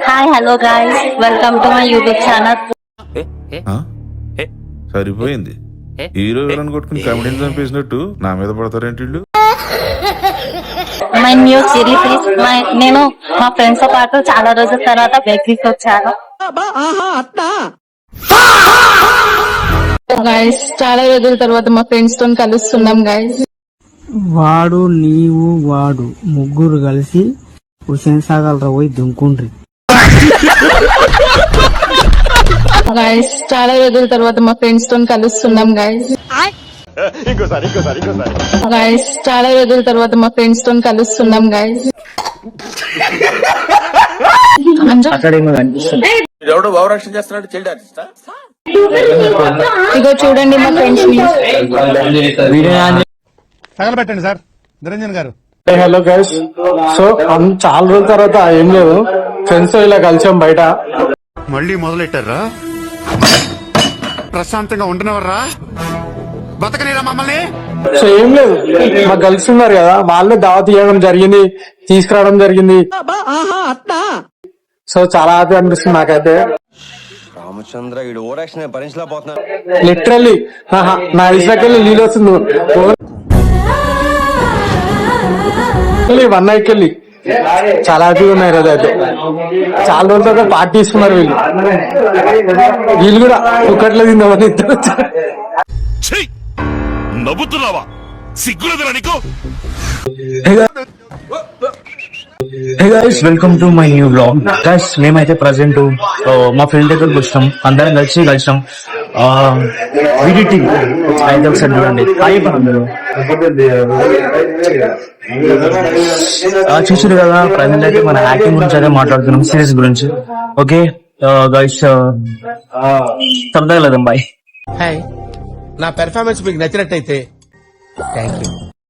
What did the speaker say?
Hi hello guys, welcome to my YouTube channel. సరిపోయింది. Hero villain కొట్టుకుని కామెడీని చంపేసినట్టు నా మీద పడతారేంటి వీళ్ళు? My new series. నేను మా ఫ్రెండ్స్ తో పాటు చాలా రోజుల తర్వాత బేకరీకి వచ్చాను. గైస్, చాలా రోజుల తర్వాత మా ఫ్రెండ్స్ తో కలుస్తున్నాం గైస్. వాడు నీవు వాడు ముగ్గురు కలిసి హుసేన్ సాగర్ పోయి దుంకుండ్రి. గైస్, చాలా రోజుల తర్వాత మా ఫ్రెండ్స్ తో కలుస్తున్నాం గైస్. గైస్, చాలా రోజుల తర్వాత మా ఫ్రెండ్స్ తో కలుస్తున్నాం గైస్. ఇగో చూడండి మా ఫ్రెండ్స్ ని. తగలబెట్టండి సార్ నిరంజన్ గారు. హలో గైస్, సో చాలా రోజుల తర్వాత ఏం లేదు, ఫ్రెండ్స్ ఇలా కలిసాం బయట. మళ్ళీ మొదలెట్టారా? ప్రశాంతంగా ఉండనవర్రా, బతకనేరా మమ్మల్ని. సో ఏం లేదు, మా గర్ల్స్ ఉన్నారు కదా, వాళ్ళే దావత్ ఇవ్వడం జరిగింది, తీసుకురావడం జరిగింది. సో చాలా హ్యాపీ అనిపిస్తుంది నాకైతే. రామచంద్ర ఈ ఓవరాక్షన్ భరించలేకపోతున్నా. లిటరల్లీ నా ఇసుకెళ్ళి నీళ్ళు వస్తుంది. వన్ నైట్ వెళ్ళి చాలా హ్యాపీగా ఉన్నాయి రోజు అయితే. చాలా రోజుల తర్వాత పార్టీ ఇస్తున్నారు వీళ్ళు. వీళ్ళు కూడా ఒక్కట్లో తిందామని నవ్వుతున్నావా? సిగ్గులేదురా నీకు? Hey guys, welcome to my new blog. Guys, మేమైతే ప్రజెంట్ మా ఫ్రెండ్ దగ్గరకు వచ్చినాం, అందరం కలిసినాం. అయితే ఒకసారి చూడండి. చూసారు కదా, ప్రజెంట్ అయితే మన యాక్టింగ్ గురించి అయితే మాట్లాడుతున్నాం, సిరీస్ గురించి. ఓకే గైస్, సరదాగా లేదాం బాయ్. హాయ్, నా పెర్ఫార్మెన్స్ మీకు నచ్చినట్టయితే థ్యాంక్ యూ.